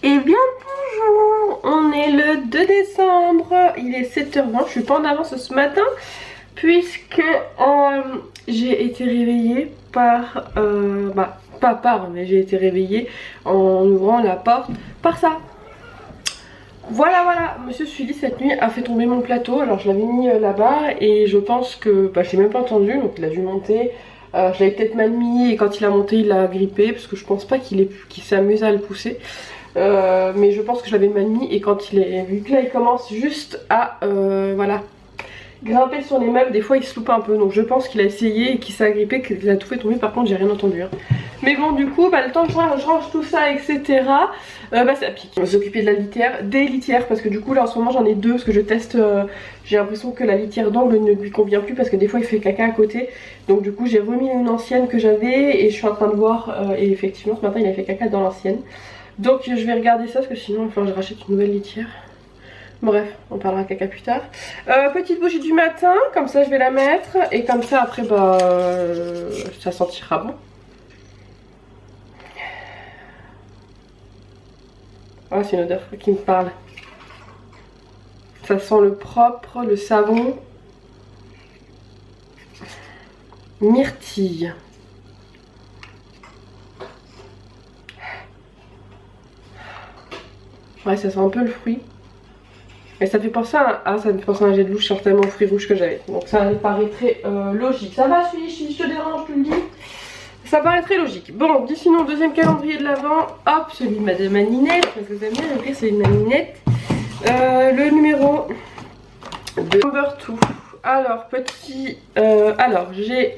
Eh bien bonjour, on est le 2 décembre, il est 7h20, je suis pas en avance ce matin puisque j'ai été réveillée par, mais j'ai été réveillée en ouvrant la porte par ça. Voilà, monsieur Sully cette nuit a fait tomber mon plateau, alors je l'avais mis là-bas et je pense que, je l'ai même pas entendu, donc il a dû monter. Je l'avais peut-être mal mis et quand il a monté il l'a grippé parce que je pense pas qu'il s'amuse à le pousser. Mais je pense que je l'avais mal mis et quand il est vu que là il commence juste à grimper sur les meubles, des fois il se loupe un peu, donc je pense qu'il a essayé et qu'il s'est agrippé, qu'il a tout fait tomber. Par contre j'ai rien entendu hein. Mais bon du coup le temps que je range tout ça etc, ça pique. Je me suis occupée de la litière, des litières, parce que du coup là en ce moment j'en ai deux parce que je teste, j'ai l'impression que la litière d'angle ne lui convient plus parce que des fois il fait caca à côté. Donc du coup j'ai remis une ancienne que j'avais et je suis en train de voir et effectivement ce matin il a fait caca dans l'ancienne. Donc je vais regarder ça parce que sinon il va falloir que je rachète une nouvelle litière. Bref, on parlera caca plus tard. Petite bougie du matin, comme ça je vais la mettre. Et comme ça après ça sentira bon. Ah, c'est une odeur qui me parle. Ça sent le propre, le savon. Myrtille. Ouais, ça sent un peu le fruit. Et ça fait penser à, ça me fait penser à un jet de louche, certainement aux fruits rouges que j'avais. Donc ça me paraît très logique. Ça va, si je te dérange, tu le dis. Ça paraît très logique. Bon, dis sinon, deuxième calendrier de l'Avent. Hop, celui de Madame Aninette, parce que j'aime bien écrire celui de Maninette. Le numéro de Number 2. Alors, j'ai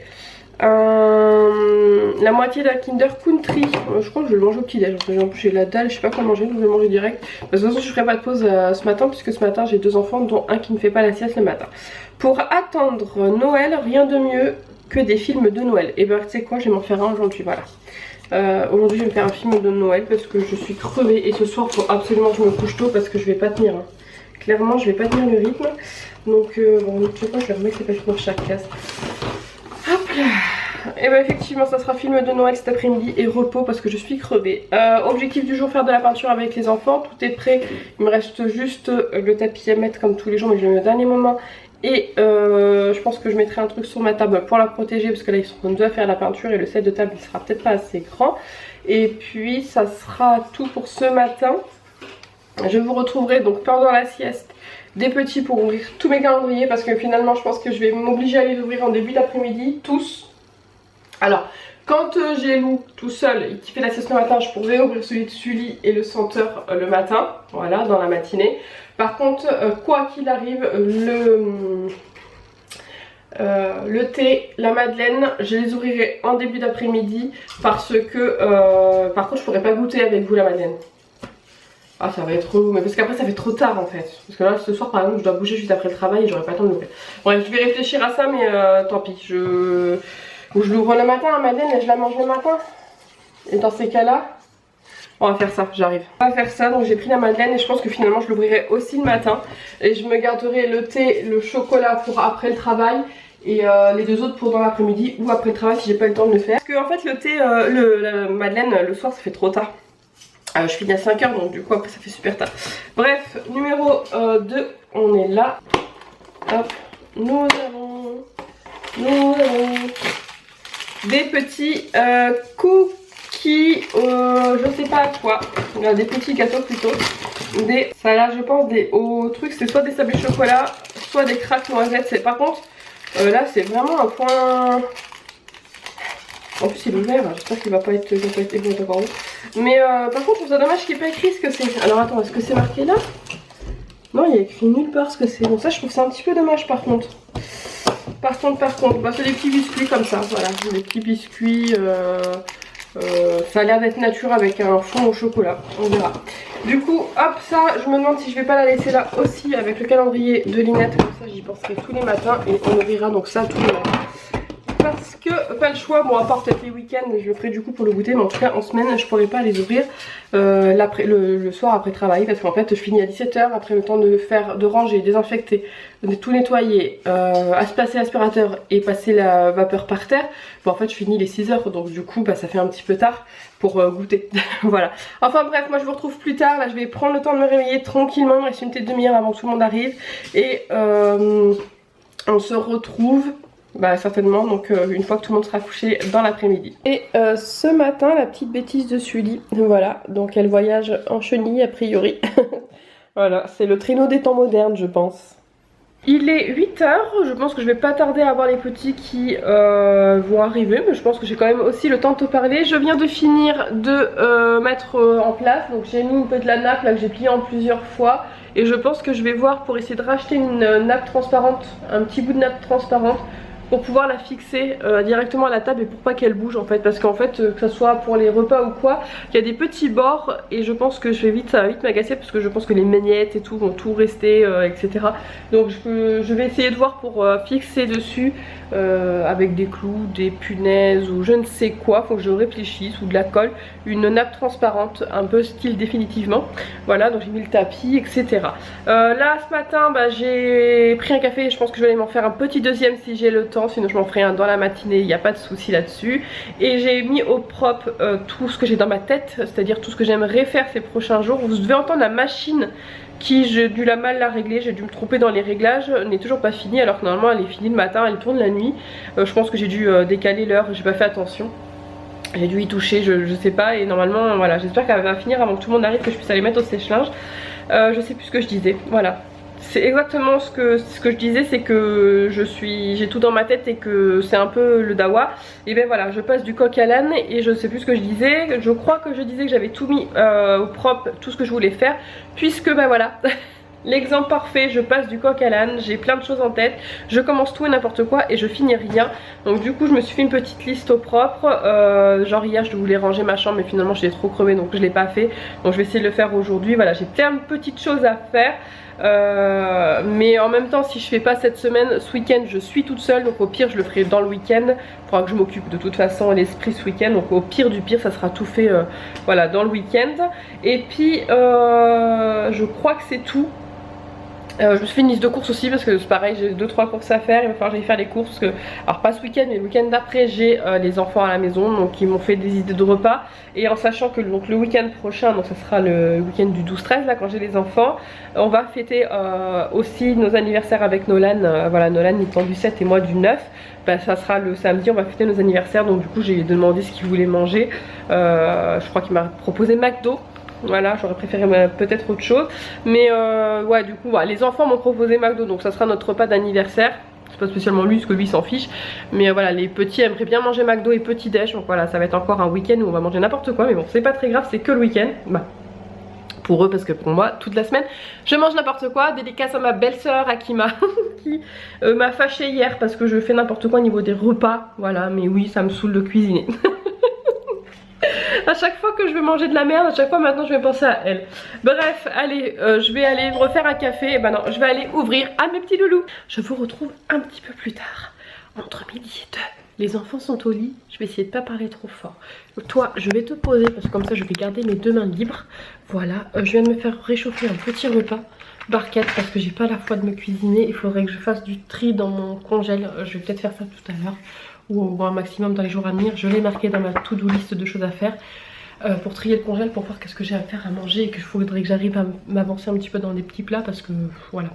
la moitié d'un Kinder Country. Je crois que je vais le manger au petit déj. En plus j'ai la dalle, je sais pas quoi manger, donc je vais le manger direct. De toute façon je ferai pas de pause ce matin puisque ce matin j'ai deux enfants dont un qui ne fait pas la sieste le matin. Pour attendre Noël, rien de mieux que des films de Noël. Et ben tu sais quoi, je vais m'en faire un aujourd'hui, voilà. Aujourd'hui je vais me faire un film de Noël parce que je suis crevée et ce soir faut absolument que je me couche tôt parce que je vais pas tenir hein. Clairement je vais pas tenir le rythme. Donc bon tu sais quoi, je vais remettre les papiers dans chaque case. Hop là. Et bah effectivement ça sera film de Noël cet après-midi et repos parce que je suis crevée. Objectif du jour, faire de la peinture avec les enfants. Tout est prêt, il me reste juste le tapis à mettre comme tous les jours mais je le mets au dernier moment. Et je pense que je mettrai un truc sur ma table pour la protéger parce que là ils sont déjà à faire la peinture et le set de table il sera peut-être pas assez grand. Et puis ça sera tout pour ce matin. Je vous retrouverai donc pendant la sieste des petits pour ouvrir tous mes calendriers parce que finalement je pense que je vais m'obliger à les ouvrir en début d'après-midi, tous. Alors, quand j'ai Lou tout seul et qui fait la sieste le matin, je pourrais ouvrir celui de Sully et le senteur le matin, voilà, dans la matinée. Par contre, quoi qu'il arrive, le thé, la madeleine, je les ouvrirai en début d'après-midi parce que, par contre, je pourrais pas goûter avec vous la madeleine. Ah ça va être relou, mais parce qu'après ça fait trop tard en fait. Parce que là ce soir par exemple je dois bouger juste après le travail et j'aurai pas le temps de l'ouvrir. Bref je vais réfléchir à ça mais tant pis. Ou je l'ouvre le matin à Madeleine et je la mange le matin. Et dans ces cas là, on va faire ça, j'arrive. On va faire ça, donc j'ai pris la Madeleine et je pense que finalement je l'ouvrirai aussi le matin. Et je me garderai le thé, le chocolat pour après le travail. Et les deux autres pour dans l'après-midi ou après le travail si j'ai pas le temps de le faire. Parce que en fait le thé, la Madeleine le soir ça fait trop tard. Je finis à 5 h donc du coup après ça fait super tard. Bref, numéro 2, on est là. Hop, nous avons des petits cookies, je sais pas quoi, des petits gâteaux plutôt. Ça là je pense au truc, c'est soit des sablés chocolat, soit des craques noisettes. Par contre, là c'est vraiment un point... En plus il est ouvert, j'espère qu'il va pas être bon. Mais par contre je trouve ça dommage qu'il n'y ait pas écrit ce que c'est. Alors attends, est-ce que c'est marqué là? Non, il y a écrit nulle part ce que c'est. Bon ça je trouve ça un petit peu dommage par contre. Par contre, bah, c'est des petits biscuits comme ça, voilà. Des petits biscuits, ça a l'air d'être nature avec un fond au chocolat, on verra. Du coup, hop, ça, je me demande si je vais pas la laisser là aussi avec le calendrier de Linette. Comme ça j'y penserai tous les matins et on ouvrira donc ça tous les matins. parce que pas le choix, bon à part peut-être les week-ends je le ferai du coup pour le goûter, mais en tout cas en semaine je pourrais pas les ouvrir le soir après travail, parce qu'en fait je finis à 17 h, après le temps de ranger, désinfecter, de tout nettoyer, à se passer l'aspirateur et passer la vapeur par terre. Bon en fait je finis les 6 h, donc du coup bah, ça fait un petit peu tard pour goûter. Voilà, enfin bref, moi je vous retrouve plus tard. Là je vais prendre le temps de me réveiller tranquillement, il me reste une petite demi-heure avant que tout le monde arrive, et on se retrouve bah certainement donc une fois que tout le monde sera couché dans l'après-midi. Et ce matin la petite bêtise de Sully, voilà, donc elle voyage en chenille a priori. Voilà, c'est le traîneau des temps modernes je pense. Il est 8 h, je pense que je vais pas tarder à voir les petits qui vont arriver, mais je pense que j'ai quand même aussi le temps de te parler. Je viens de finir de mettre en place, donc j'ai mis un peu de la nappe là que j'ai pliée en plusieurs fois, et je pense que je vais voir pour essayer de racheter une nappe transparente, un petit bout de nappe transparente, pour pouvoir la fixer directement à la table et pour pas qu'elle bouge en fait, parce qu'en fait que ce soit pour les repas ou quoi, il y a des petits bords et je pense que ça va vite m'agacer, parce que je pense que les magnettes et tout vont tout rester etc. Donc je vais essayer de voir pour fixer dessus avec des clous, des punaises ou je ne sais quoi, faut que je réfléchisse, ou de la colle, une nappe transparente un peu style définitivement. Voilà, donc j'ai mis le tapis etc. Là ce matin bah, j'ai pris un café, je pense que je vais aller m'en faire un petit deuxième si j'ai le temps, sinon je m'en ferai un dans la matinée, il n'y a pas de souci là-dessus. Et j'ai mis au propre tout ce que j'ai dans ma tête, c'est-à-dire tout ce que j'aimerais faire ces prochains jours. Vous devez entendre la machine qui, j'ai dû la mal la régler, j'ai dû me tromper dans les réglages, n'est toujours pas finie, alors que normalement elle est finie le matin, elle tourne la nuit. Je pense que j'ai dû décaler l'heure, j'ai pas fait attention. J'ai dû y toucher, je sais pas, et normalement voilà, j'espère qu'elle va finir avant que tout le monde arrive, que je puisse aller mettre au sèche-linge. Je sais plus ce que je disais, voilà. C'est exactement ce que je disais, c'est que j'ai tout dans ma tête et que c'est un peu le dawa. Et ben voilà, je passe du coq à l'âne et je sais plus ce que je disais. Je crois que je disais que j'avais tout mis au propre, tout ce que je voulais faire, puisque ben voilà. L'exemple parfait, je passe du coq à l'âne, j'ai plein de choses en tête, je commence tout et n'importe quoi et je finis rien. Donc du coup je me suis fait une petite liste au propre, genre hier je voulais ranger ma chambre mais finalement je l'ai trop crevé donc je l'ai pas fait. Donc je vais essayer de le faire aujourd'hui, voilà, j'ai plein de petites choses à faire. Mais en même temps si je fais pas cette semaine, ce week-end je suis toute seule, donc au pire je le ferai dans le week-end. Il faudra que je m'occupe de toute façon l'esprit ce week-end, donc au pire du pire ça sera tout fait voilà, dans le week-end. Et puis je crois que c'est tout. Je me suis fait une liste de courses aussi parce que c'est pareil, j'ai 2-3 courses à faire, il va falloir que j'aille faire les courses parce que, alors pas ce week-end mais le week-end d'après j'ai les enfants à la maison, donc ils m'ont fait des idées de repas. Et en sachant que donc, le week-end prochain, donc ça sera le week-end du 12-13 là quand j'ai les enfants, on va fêter aussi nos anniversaires avec Nolan, voilà, Nolan étant du 7 et moi du 9. Bah, ça sera le samedi, on va fêter nos anniversaires, donc du coup j'ai demandé ce qu'il voulait manger. Je crois qu'il m'a proposé McDo. Voilà, j'aurais préféré peut-être autre chose. Mais ouais, du coup, voilà, les enfants m'ont proposé McDo, donc ça sera notre repas d'anniversaire. C'est pas spécialement lui, parce que lui il s'en fiche. Mais voilà, les petits aimeraient bien manger McDo et petit déj. Donc voilà, ça va être encore un week-end où on va manger n'importe quoi. Mais bon, c'est pas très grave, c'est que le week-end. Bah, pour eux, parce que pour moi, toute la semaine, je mange n'importe quoi. Dédicace à ma belle-sœur Akima qui m'a fâchée hier parce que je fais n'importe quoi au niveau des repas. Voilà, mais oui, ça me saoule de cuisiner. À chaque fois que je vais manger de la merde, à chaque fois maintenant je vais penser à elle. Bref, allez, je vais aller me refaire un café. Et ben non, je vais aller ouvrir à mes petits loulous. Je vous retrouve un petit peu plus tard, entre midi et 2. Les enfants sont au lit, je vais essayer de pas parler trop fort. Toi, je vais te poser parce que comme ça je vais garder mes deux mains libres. Voilà, je viens de me faire réchauffer un petit repas. Barquette parce que j'ai pas la foi de me cuisiner. Il faudrait que je fasse du tri dans mon congèle. Je vais peut-être faire ça tout à l'heure, ou un maximum dans les jours à venir. Je l'ai marqué dans ma to-do list de choses à faire pour trier le congèle, pour voir qu'est-ce que j'ai à faire à manger, et qu'il faudrait que j'arrive à m'avancer un petit peu dans des petits plats parce que voilà,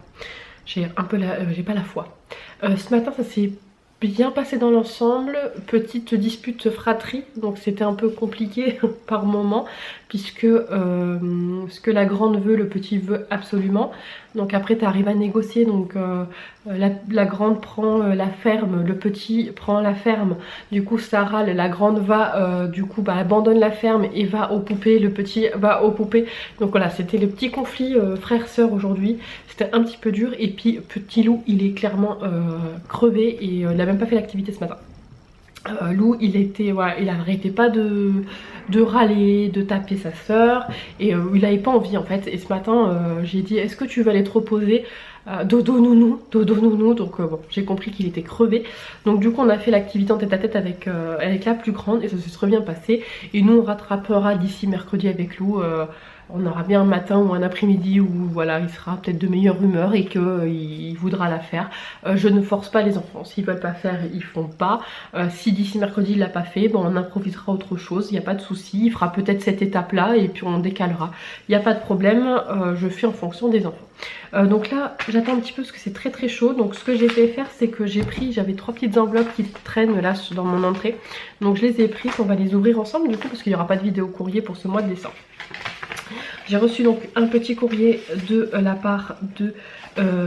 j'ai un peu j'ai pas la foi. Ce matin ça s'est bien passé dans l'ensemble, petite dispute fratrie, donc c'était un peu compliqué par moment, puisque ce que la grande veut, le petit veut absolument. Donc après tu arrives à négocier, donc la grande prend la ferme, le petit prend la ferme, du coup ça râle, la grande va du coup bah, abandonne la ferme et va aux poupées, le petit va aux poupées. Donc voilà, c'était le petit conflit frère-sœur aujourd'hui, c'était un petit peu dur. Et puis petit loup il est clairement crevé et il n'a même pas fait l'activité ce matin. Lou il était, voilà, il arrêtait pas de râler, de taper sa soeur et il avait pas envie en fait. Et ce matin j'ai dit est-ce que tu veux aller te reposer, dodo nounou, donc bon j'ai compris qu'il était crevé. Donc du coup on a fait l'activité en tête à tête avec la plus grande et ça s'est très bien passé. Et nous on rattrapera d'ici mercredi avec Lou. On aura bien un matin ou un après-midi où voilà, il sera peut-être de meilleure humeur et qu'il voudra la faire. Je ne force pas les enfants, s'ils veulent pas faire, ils font pas. Si d'ici mercredi il l'a pas fait, bon, on improvisera autre chose, il n'y a pas de souci. Il fera peut-être cette étape là et puis on décalera. Il n'y a pas de problème, je fais en fonction des enfants. Donc là j'attends un petit peu parce que c'est très très chaud. Donc ce que j'ai fait faire c'est que j'avais 3 petites enveloppes qui traînent là dans mon entrée. Donc je les ai prises, on va les ouvrir ensemble du coup parce qu'il n'y aura pas de vidéo courrier pour ce mois de décembre. J'ai reçu donc un petit courrier de la part de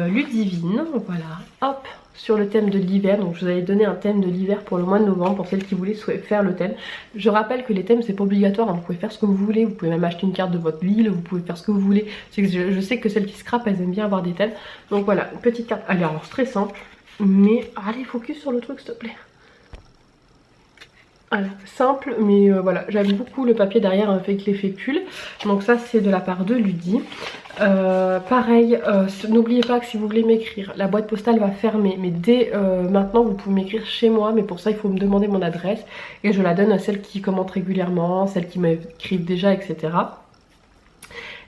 Ludivine, voilà, hop, sur le thème de l'hiver. Donc je vous avais donné un thème de l'hiver pour le mois de novembre pour celles qui voulaient faire le thème. Je rappelle que les thèmes c'est pas obligatoire, hein, vous pouvez faire ce que vous voulez, vous pouvez même acheter une carte de votre ville, vous pouvez faire ce que vous voulez. Je sais que celles qui scrapent elles aiment bien avoir des thèmes. Donc voilà, une petite carte, allez alors très simple, mais allez focus sur le truc s'il te plaît. Voilà, simple mais voilà, j'aime beaucoup le papier derrière avec les fécules. Donc ça c'est de la part de Ludie. Pareil, n'oubliez pas que si vous voulez m'écrire, la boîte postale va fermer. Mais dès maintenant vous pouvez m'écrire chez moi. Mais pour ça il faut me demander mon adresse. Et je la donne à celles qui commentent régulièrement, celles qui m'écrivent déjà, etc.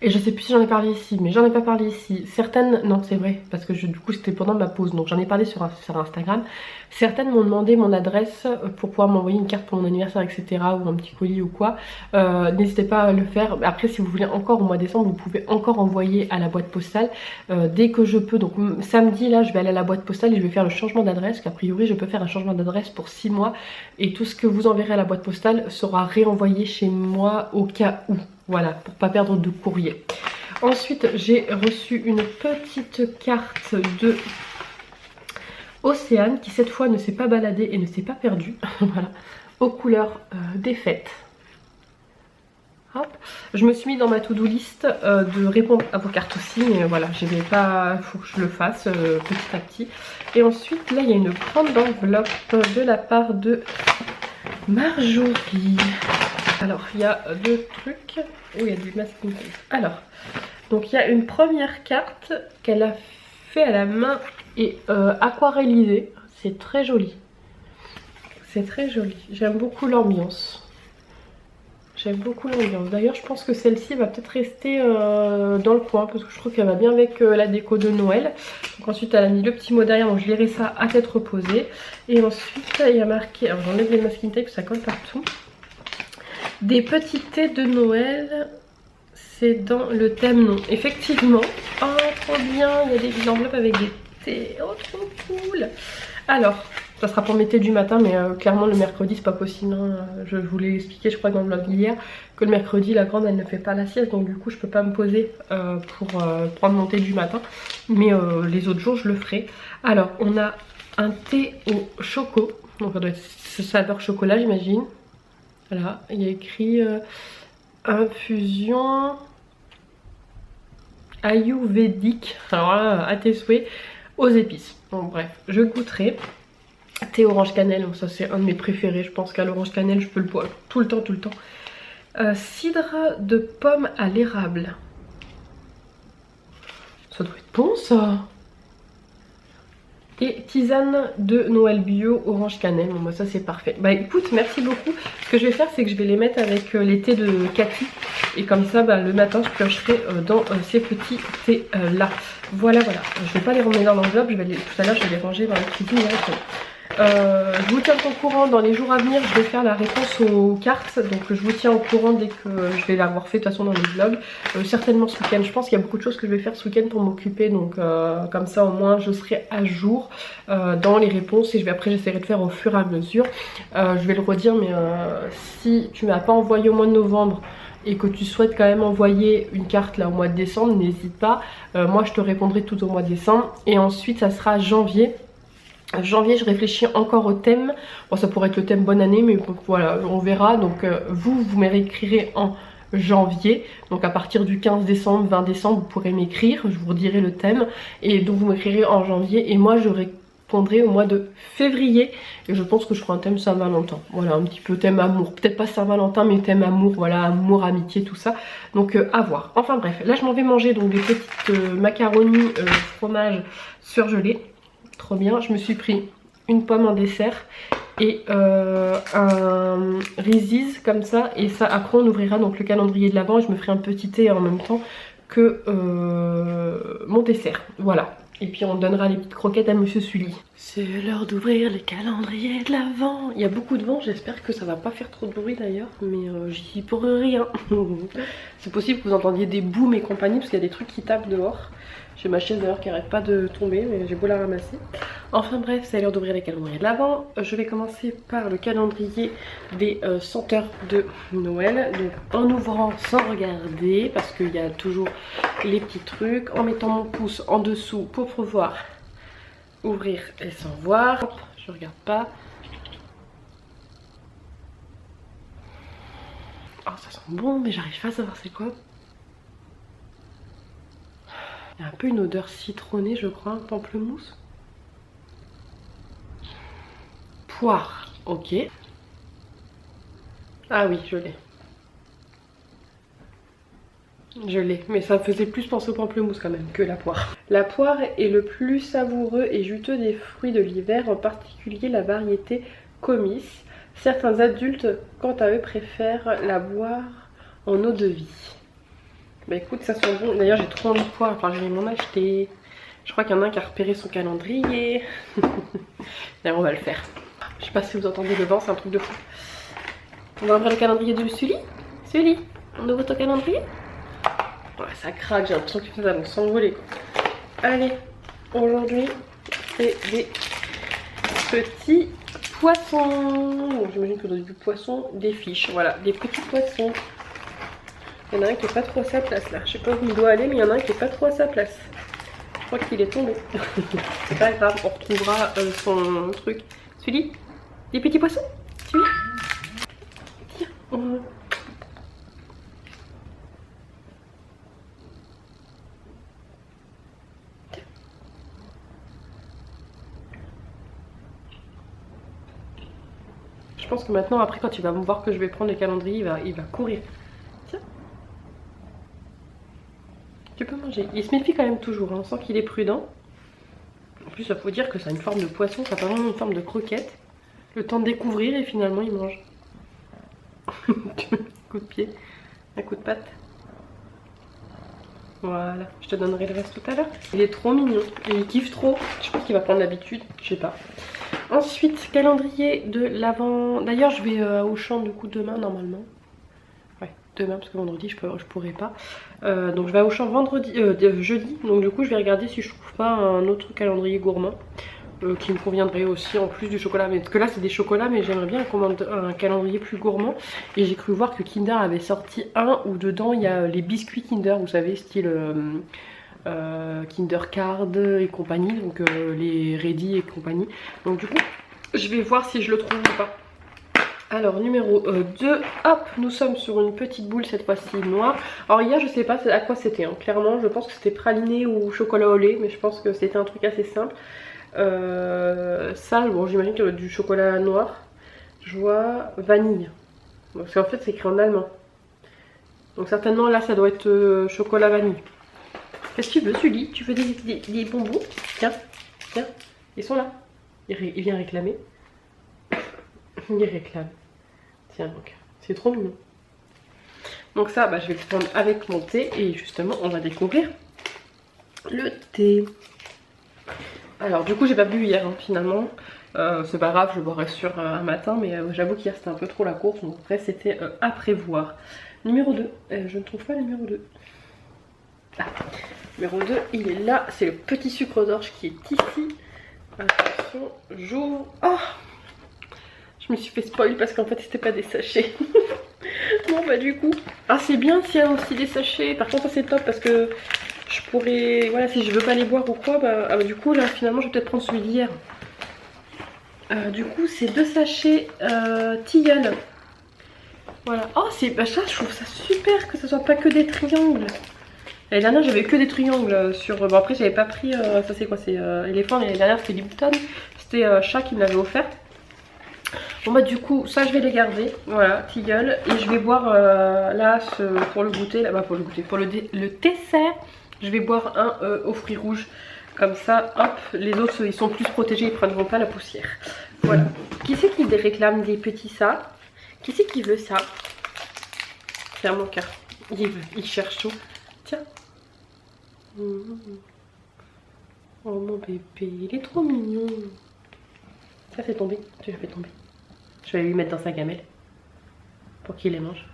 Et je sais plus si j'en ai parlé ici, mais j'en ai pas parlé ici. Certaines, non c'est vrai, parce que du coup c'était pendant ma pause, donc j'en ai parlé sur Instagram. Certaines m'ont demandé mon adresse pour pouvoir m'envoyer une carte pour mon anniversaire, etc. ou un petit colis ou quoi. N'hésitez pas à le faire. Après si vous voulez encore au mois de décembre, vous pouvez encore envoyer à la boîte postale dès que je peux. Donc samedi là je vais aller à la boîte postale et je vais faire le changement d'adresse, qu'a priori je peux faire un changement d'adresse pour 6 mois. Et tout ce que vous enverrez à la boîte postale sera réenvoyé chez moi au cas où. Voilà, pour pas perdre de courrier. Ensuite, j'ai reçu une petite carte de Océane qui cette fois ne s'est pas baladée et ne s'est pas perdue. Voilà, aux couleurs des fêtes. Hop. Je me suis mis dans ma to-do list de répondre à vos cartes aussi, mais voilà, je vais pas, faut que je le fasse petit à petit. Et ensuite, là, il y a une grande enveloppe de la part de Marjorie. Alors il y a deux trucs, oh il y a du masking tape. Alors, donc il y a une première carte qu'elle a fait à la main et aquarellisée, c'est très joli. C'est très joli, j'aime beaucoup l'ambiance. J'aime beaucoup l'ambiance. D'ailleurs je pense que celle-ci va peut-être rester dans le coin parce que je trouve qu'elle va bien avec la déco de Noël. Donc ensuite elle a mis le petit mot derrière, donc je lirai ça à tête reposée. Et ensuite il y a marqué, alors j'enlève les masking tape, ça colle partout. Des petits thés de Noël, c'est dans le thème non. Effectivement, oh trop bien, il y a des enveloppes avec des thés, oh trop cool. Alors, ça sera pour mes thés du matin, mais clairement le mercredi c'est pas possible. Hein. Je vous l'ai expliqué je crois dans le vlog hier, que le mercredi la grande elle ne fait pas la sieste, donc du coup je peux pas me poser pour prendre mon thé du matin. Mais les autres jours je le ferai. Alors on a un thé au choco, donc ça doit être saveur chocolat j'imagine. Voilà, il y a écrit infusion ayurvédique, alors là, à tes souhaits, aux épices. Bon bref, je goûterai. Thé orange cannelle, donc ça c'est un de mes préférés, je pense qu'à l'orange cannelle je peux le boire tout le temps, cidre de pomme à l'érable. Ça doit être bon ça. Et tisane de Noël bio orange cannelle, bon bah ça c'est parfait. Bah écoute, merci beaucoup. Ce que je vais faire c'est que je vais les mettre avec les thés de Cathy. Et comme ça bah, le matin je piocherai dans ces petits thés là. Voilà voilà, je vais pas les remettre dans l'enveloppe, tout à l'heure je vais les ranger dans la cuisine directement. Je vous tiens au courant dans les jours à venir, je vais faire la réponse aux cartes, donc je vous tiens au courant dès que je vais l'avoir fait de toute façon dans les vlogs, certainement ce week-end. Je pense qu'il y a beaucoup de choses que je vais faire ce week-end pour m'occuper, donc comme ça au moins je serai à jour dans les réponses et après j'essaierai de faire au fur et à mesure. Je vais le redire, mais si tu m'as pas envoyé au mois de novembre et que tu souhaites quand même envoyer une carte là au mois de décembre, n'hésite pas, moi je te répondrai tout au mois de décembre. Et ensuite ça sera janvier. Janvier je réfléchis encore au thème, bon ça pourrait être le thème bonne année mais voilà on verra. Donc vous m'écrirez en janvier, donc à partir du 15 décembre, 20 décembre vous pourrez m'écrire, je vous redirai le thème et donc vous m'écrirez en janvier et moi je prendrai au mois de février. Et je pense que je ferai un thème Saint-Valentin. Voilà, un petit peu thème amour. Peut-être pas Saint-Valentin, mais thème amour. Voilà, amour, amitié, tout ça. Donc à voir. Enfin bref, là je m'en vais manger donc des petites macaronis fromage surgelé. Trop bien. Je me suis pris une pomme en dessert et un Reese's comme ça. Et ça, après on ouvrira donc le calendrier de l'Avent et je me ferai un petit thé en même temps que mon dessert. Voilà. Et puis on donnera les petites croquettes à Monsieur Sully. C'est l'heure d'ouvrir les calendriers de l'Avent. Il y a beaucoup de vent, j'espère que ça va pas faire trop de bruit d'ailleurs, mais j'y pour rien. C'est possible que vous entendiez des booms et compagnie parce qu'il y a des trucs qui tapent dehors. J'ai ma chaise d'ailleurs qui arrête pas de tomber, mais j'ai beau la ramasser. Enfin bref, c'est l'heure d'ouvrir les calendriers de l'Avent. Je vais commencer par le calendrier des senteurs de Noël. Donc en ouvrant sans regarder, parce qu'il y a toujours les petits trucs. En mettant mon pouce en dessous pour pouvoir ouvrir et sans voir. Hop, je regarde pas. Oh, ça sent bon, mais j'arrive pas à savoir c'est quoi. Il y a un peu une odeur citronnée, je crois, pamplemousse. Poire, ok. Ah oui, je l'ai. Je l'ai, mais ça me faisait plus penser au pamplemousse quand même que la poire. La poire est le plus savoureux et juteux des fruits de l'hiver, en particulier la variété comice. Certains adultes, quant à eux, préfèrent la boire en eau de vie. Bah écoute, ça sent bon. D'ailleurs, j'ai trop envie de poire, enfin je vais m'en acheter. Je crois qu'il y en a un qui a repéré son calendrier. D'ailleurs, on va le faire. Je sais pas si vous entendez le vent, c'est un truc de fou. On va ouvrir le calendrier de Sully. Sully, on ouvre ton calendrier. Ouais, ça craque, j'ai l'impression que ça va s'envoler. Allez, aujourd'hui, c'est des petits poissons. Bon, j'imagine que dans du poisson, des fiches. Voilà, des petits poissons. Il y en a un qui est pas trop à sa place là. Je sais pas où il doit aller, mais il y en a un qui est pas trop à sa place. Je crois qu'il est tombé. C'est pas grave, on retrouvera son truc. Sully, des petits poissons. Sully, tiens. Je pense que maintenant, après, quand il va me voir que je vais prendre les calendriers, il va courir. Tiens. Tu peux manger. Il se méfie quand même toujours, hein. On sent qu'il est prudent. En plus, il faut dire que ça a une forme de poisson, ça n'a pas vraiment une forme de croquette. Le temps de découvrir et finalement, il mange. Un coup de pied, un coup de patte. Voilà, je te donnerai le reste tout à l'heure. Il est trop mignon, il kiffe trop. Je pense qu'il va prendre l'habitude, je sais pas. Ensuite, calendrier de l'Avent. D'ailleurs, je vais au champ du coup demain normalement. Ouais, demain parce que vendredi je pourrais pas. Donc je vais au champ jeudi. Donc du coup, je vais regarder si je trouve pas un autre calendrier gourmand qui me conviendrait aussi en plus du chocolat. Mais parce que là, c'est des chocolats, mais j'aimerais bien un calendrier plus gourmand. Et j'ai cru voir que Kinder avait sorti un où dedans il y a les biscuits Kinder, vous savez, style Kinder Card et compagnie, donc les Ready et compagnie. Donc du coup je vais voir si je le trouve ou pas. Alors numéro 2, hop, nous sommes sur une petite boule cette fois-ci noire. Alors hier je sais pas à quoi c'était, hein. Clairement je pense que c'était praliné ou chocolat au lait, mais je pense que c'était un truc assez simple. Ça, bon j'imagine qu'il y a du chocolat noir. Je vois vanille, parce qu'en fait c'est écrit en allemand. Donc certainement là ça doit être chocolat vanille. Qu'est-ce que tu veux, Sully? Tu veux des bonbons? Tiens, tiens, ils sont là. Il vient réclamer. Il réclame. Tiens, donc, c'est trop mignon. Donc ça, bah, je vais le prendre avec mon thé et justement, on va découvrir le thé. Alors, du coup, j'ai pas bu hier, hein, finalement. C'est pas grave, je boirai sur un matin, mais j'avoue qu'hier, c'était un peu trop la course. Donc après, c'était à prévoir. Numéro 2. Je ne trouve pas le numéro 2. Ah, numéro 2, il est là, c'est le petit sucre d'orge qui est ici. Attention, j'ouvre. Oh, je me suis fait spoil parce qu'en fait c'était pas des sachets. Bon bah du coup, ah c'est bien s'il y a aussi des sachets. Par contre ça c'est top parce que je pourrais, voilà, si je veux pas les boire ou quoi, bah du coup là finalement je vais peut-être prendre celui d'hier. Du coup c'est 2 sachets tilleul. Voilà, oh c'est, bah ça je trouve ça super que ce soit pas que des triangles. L'année dernière j'avais que des triangles sur... Bon après j'avais pas pris... ça c'est quoi? C'est éléphant. L'année dernière c'était Lipton. C'était chat qui me l'avait offert. Bon bah du coup ça je vais les garder. Voilà, tilleul. Et je vais boire là pour le goûter. Là, bah, pour le goûter. Pour le dessert. Je vais boire un aux fruits rouges. Comme ça, hop, les autres ils sont plus protégés, ils prendront pas la poussière. Voilà. Qui c'est qui réclame des petits ça? Qui c'est qui veut ça? Tiens mon cœur. Il veut, il cherche tout. Tiens. Oh mon bébé, il est trop mignon. Ça fait tomber, tu l'as fait tomber. Je vais lui mettre dans sa gamelle pour qu'il les mange.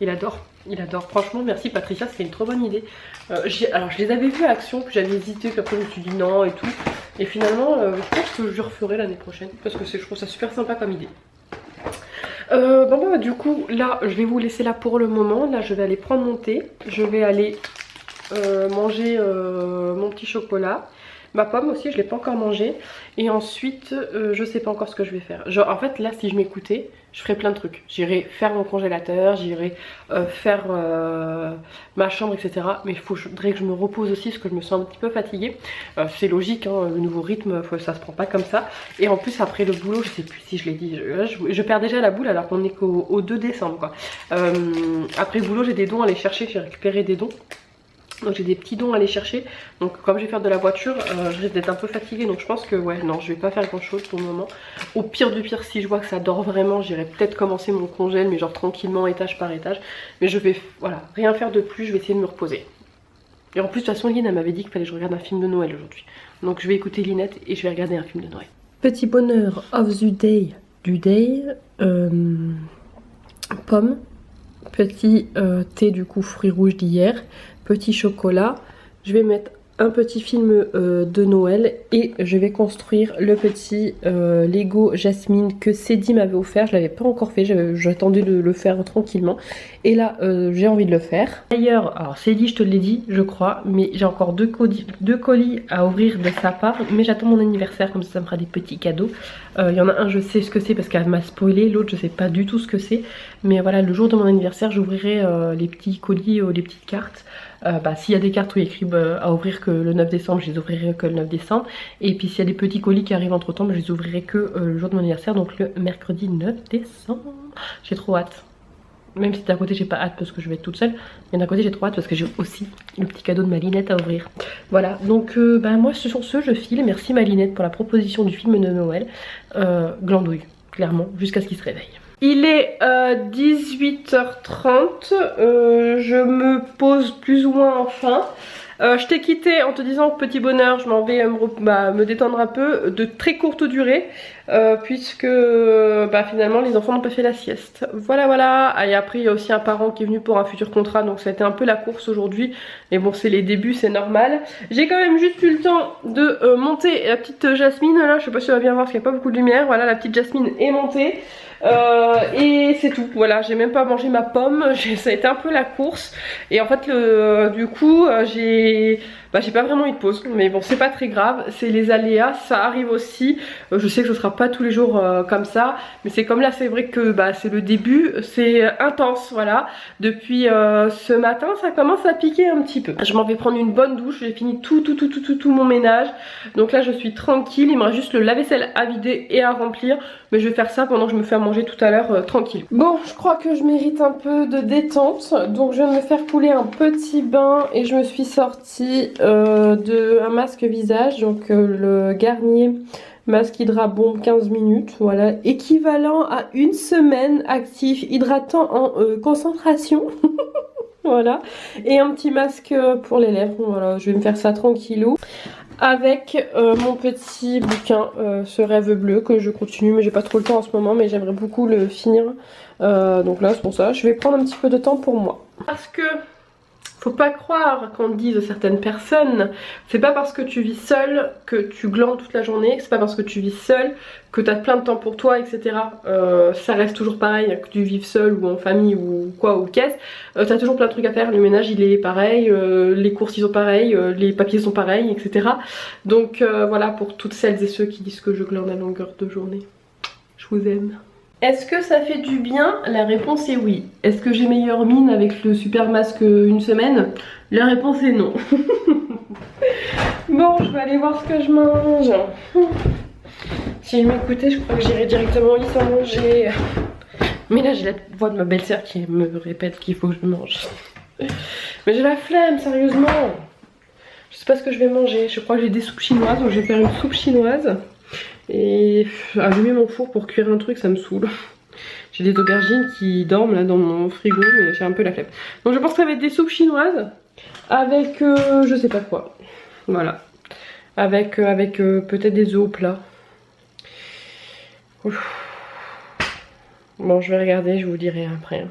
Il adore, il adore. Franchement, merci Patricia, c'était une trop bonne idée. Alors, je les avais vus à Action, puis j'avais hésité, puis après je me suis dit non et tout. Et finalement, je pense que je referai l'année prochaine parce que je trouve ça super sympa comme idée. Bon, bah, du coup, là, je vais vous laisser là pour le moment. Là, je vais aller prendre mon thé. Je vais aller manger mon petit chocolat. Ma pomme aussi, je l'ai pas encore mangée. Et ensuite, je sais pas encore ce que je vais faire. Genre, en fait, là, si je m'écoutais, je ferais plein de trucs. J'irais faire mon congélateur, j'irais faire ma chambre, etc. Mais il faudrait que je me repose aussi, parce que je me sens un petit peu fatiguée. C'est logique, hein, le nouveau rythme, ça se prend pas comme ça. Et en plus, après le boulot, je sais plus si je l'ai dit, je perds déjà la boule alors qu'on est qu'au 2 décembre, quoi. Après le boulot, j'ai des dons à aller chercher, j'ai récupéré des dons. Donc j'ai des petits dons à aller chercher. Donc comme je vais faire de la voiture, je risque d'être un peu fatiguée. Donc je pense que ouais, non, je vais pas faire grand chose pour le moment. Au pire du pire, si je vois que ça dort vraiment, j'irai peut-être commencer mon congèle, mais genre tranquillement, étage par étage. Mais je vais, voilà, rien faire de plus, je vais essayer de me reposer. Et en plus, de toute façon, Lynn, elle m'avait dit qu'il fallait que je regarde un film de Noël aujourd'hui. Donc je vais écouter Lynette et je vais regarder un film de Noël. Petit bonheur of the day pomme. Petit thé du coup fruits rouges d'hier. Petit chocolat. Je vais mettre un petit film de Noël et je vais construire le petit Lego Jasmine que Cédie m'avait offert. Je l'avais pas encore fait, j'attendais de le faire tranquillement et là j'ai envie de le faire. D'ailleurs, alors Cédie, je te l'ai dit je crois, mais j'ai encore deux colis à ouvrir de sa part, mais j'attends mon anniversaire, comme ça me fera des petits cadeaux. Il y en a un, je sais ce que c'est parce qu'elle m'a spoilé, l'autre je sais pas du tout ce que c'est, mais voilà, le jour de mon anniversaire j'ouvrirai les petits colis, les petites cartes. S'il y a des cartes où il y a écrit à ouvrir que le 9 décembre, je les ouvrirai que le 9 décembre. Et puis s'il y a des petits colis qui arrivent entre temps, je les ouvrirai que le jour de mon anniversaire, donc le mercredi 9 décembre. J'ai trop hâte. Même si d'un côté j'ai pas hâte parce que je vais être toute seule, mais d'un côté j'ai trop hâte parce que j'ai aussi le petit cadeau de ma Lynette à ouvrir. Voilà, donc moi sur ce je file. Merci ma Lynette pour la proposition du film de Noël. Glandouille, clairement, jusqu'à ce qu'il se réveille. Il est 18h30, je me pose plus ou moins enfin. Je t'ai quitté en te disant petit bonheur, je m'en vais me détendre un peu, de très courte durée, puisque finalement les enfants n'ont pas fait la sieste. Voilà, et après il y a aussi un parent qui est venu pour un futur contrat, donc ça a été un peu la course aujourd'hui, mais bon c'est les débuts, c'est normal. J'ai quand même juste eu le temps de monter la petite Jasmine, là je sais pas si on va bien voir parce qu'il n'y a pas beaucoup de lumière, voilà la petite Jasmine est montée. Et c'est tout, voilà, j'ai même pas mangé ma pomme, ça a été un peu la course. Et en fait du coup j'ai pas vraiment eu de pause, mais bon c'est pas très grave, c'est les aléas, ça arrive aussi. Je sais que ce sera pas tous les jours comme ça, mais c'est comme là, c'est vrai que c'est le début, c'est intense, voilà. Depuis ce matin ça commence à piquer un petit peu. Je m'en vais prendre une bonne douche, j'ai fini tout mon ménage, donc là je suis tranquille, il me reste juste le lave-vaisselle à vider et à remplir, mais je vais faire ça pendant que je me fais à manger tout à l'heure tranquille. Bon, je crois que je mérite un peu de détente, donc je viens de me faire couler un petit bain et je me suis sortie de un masque visage, donc le Garnier masque Hydra Bomb 15 minutes, voilà, équivalent à une semaine actif hydratant en concentration. Voilà, et un petit masque pour les lèvres, voilà, je vais me faire ça tranquillou. Avec mon petit bouquin, ce rêve bleu que je continue, mais j'ai pas trop le temps en ce moment, mais j'aimerais beaucoup le finir. Donc là c'est pour ça, je vais prendre un petit peu de temps pour moi. Parce que faut pas croire qu'on dise certaines personnes, c'est pas parce que tu vis seule que tu glandes toute la journée, c'est pas parce que tu vis seule que tu as plein de temps pour toi, etc. Ça reste toujours pareil, que tu vives seule ou en famille ou quoi ou qu'est-ce, t'as toujours plein de trucs à faire, le ménage il est pareil, les courses ils sont pareils, les papiers sont pareils, etc. Donc voilà pour toutes celles et ceux qui disent que je glande à longueur de journée. Je vous aime. Est-ce que ça fait du bien? La réponse est oui. Est-ce que j'ai meilleure mine avec le super masque une semaine? La réponse est non. Bon, je vais aller voir ce que je mange. Si je m'écoutais, je crois que j'irais directement au lit sans manger. Mais là, j'ai la voix de ma belle-sœur qui me répète qu'il faut que je mange. Mais j'ai la flemme, sérieusement. Je sais pas ce que je vais manger. Je crois que j'ai des soupes chinoises, donc je vais faire une soupe chinoise. Et allumer mon four pour cuire un truc, ça me saoule. J'ai des aubergines qui dorment là dans mon frigo, mais j'ai un peu la flemme. Donc je pense que ça va être des soupes chinoises avec je sais pas quoi. Voilà. Avec peut-être des œufs au plat. Ouf. Bon, je vais regarder, je vous dirai après.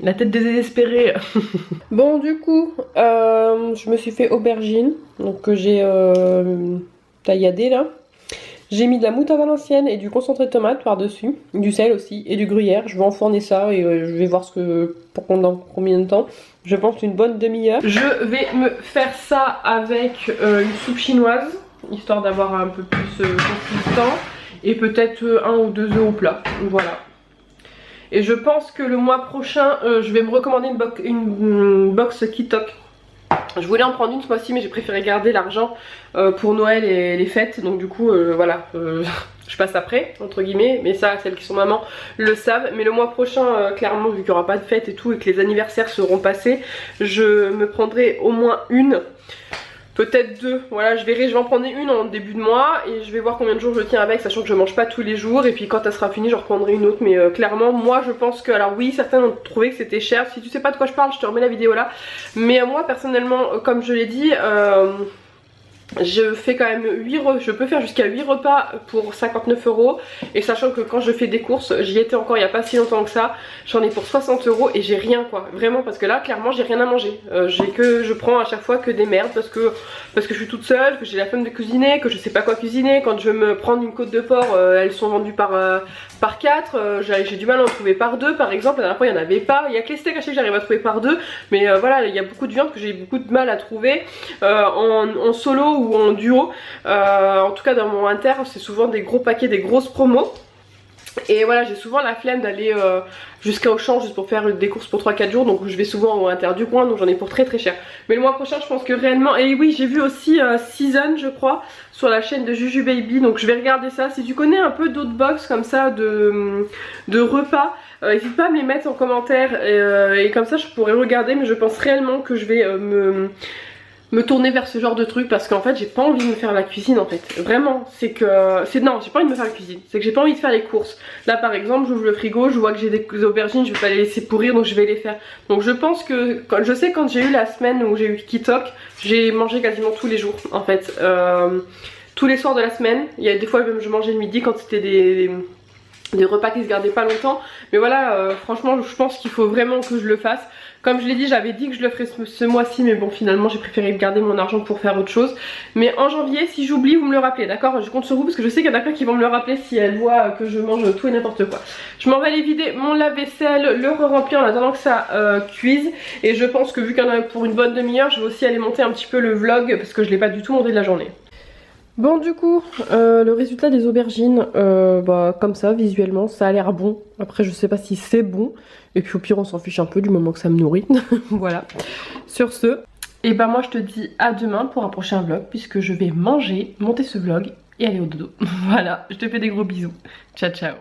La tête désespérée. Bon, du coup, je me suis fait aubergine. Donc que j'ai tailladé là. J'ai mis de la moutarde valencienne et du concentré de tomate par-dessus, du sel aussi et du gruyère. Je vais enfourner ça et je vais voir dans combien de temps. Je pense une bonne demi-heure. Je vais me faire ça avec une soupe chinoise, histoire d'avoir un peu plus consistant. Et peut-être un ou deux œufs au plat. Voilà. Et je pense que le mois prochain, je vais me recommander une box Kitok. Je voulais en prendre une ce mois-ci, mais j'ai préféré garder l'argent pour Noël et les fêtes. Donc du coup, voilà, je passe après, entre guillemets. Mais ça, celles qui sont mamans le savent. Mais le mois prochain, clairement, vu qu'il n'y aura pas de fête et tout, et que les anniversaires seront passés, je me prendrai au moins une. Peut-être deux, voilà, je verrai, je vais en prendre une en début de mois et je vais voir combien de jours je tiens avec, sachant que je mange pas tous les jours. Et puis quand elle sera finie, je reprendrai une autre. Mais clairement, moi je pense que, alors oui, certains ont trouvé que c'était cher. Si tu sais pas de quoi je parle, je te remets la vidéo là. Mais moi personnellement, comme je l'ai dit, je fais quand même 8 repas, je peux faire jusqu'à 8 repas pour 59 €. Et sachant que quand je fais des courses, j'y étais encore il n'y a pas si longtemps que ça, j'en ai pour 60 € et j'ai rien quoi, vraiment, parce que là clairement j'ai rien à manger. Je prends à chaque fois que des merdes parce que je suis toute seule, que j'ai la flemme de cuisiner, que je sais pas quoi cuisiner. Quand je veux me prendre une côte de porc, elles sont vendues par 4, j'ai du mal à en trouver par 2 par exemple. La dernière fois il n'y en avait pas, il y a que les steaks hachés que j'arrive à trouver par 2. Mais voilà, il y a beaucoup de viande que j'ai beaucoup de mal à trouver en solo ou en duo. En tout cas dans mon inter, c'est souvent des gros paquets, des grosses promos. Et voilà, j'ai souvent la flemme d'aller jusqu'à Auchan juste pour faire des courses pour 3-4 jours. Donc je vais souvent au inter du coin, donc j'en ai pour très cher. Mais le mois prochain je pense que réellement, et oui j'ai vu aussi Season je crois sur la chaîne de Juju Baby. Donc je vais regarder ça. Si tu connais un peu d'autres box comme ça de repas, n'hésite pas à me les mettre en commentaire et comme ça je pourrais regarder. Mais je pense réellement que je vais me tourner vers ce genre de truc, parce qu'en fait j'ai pas envie de me faire la cuisine en fait. Vraiment, non, j'ai pas envie de me faire la cuisine, c'est que j'ai pas envie de faire les courses. Là par exemple, j'ouvre le frigo, je vois que j'ai des aubergines, je vais pas les laisser pourrir, donc je vais les faire. Donc je pense que, je sais quand j'ai eu la semaine où j'ai eu Kitok, j'ai mangé quasiment tous les jours en fait. Tous les soirs de la semaine, il y a des fois même je mangeais le midi quand c'était des repas qui se gardaient pas longtemps. Mais voilà, franchement je pense qu'il faut vraiment que je le fasse. Comme je l'ai dit, j'avais dit que je le ferais ce mois-ci, mais bon finalement j'ai préféré garder mon argent pour faire autre chose. Mais en janvier, si j'oublie, vous me le rappelez, d'accord? Je compte sur vous parce que je sais qu'il y en a plein qui vont me le rappeler si elles voient que je mange tout et n'importe quoi. Je m'en vais aller vider mon lave-vaisselle, le re-remplir en attendant que ça cuise. Et je pense que vu qu'il y en a pour une bonne demi-heure, je vais aussi aller monter un petit peu le vlog parce que je l'ai pas du tout monté de la journée. Bon du coup, le résultat des aubergines, comme ça visuellement ça a l'air bon. Après je sais pas si c'est bon. Et puis au pire on s'en fiche un peu du moment que ça me nourrit. Voilà. Sur ce, et moi je te dis à demain pour un prochain vlog, puisque je vais manger, monter ce vlog et aller au dodo. Voilà, je te fais des gros bisous. Ciao ciao.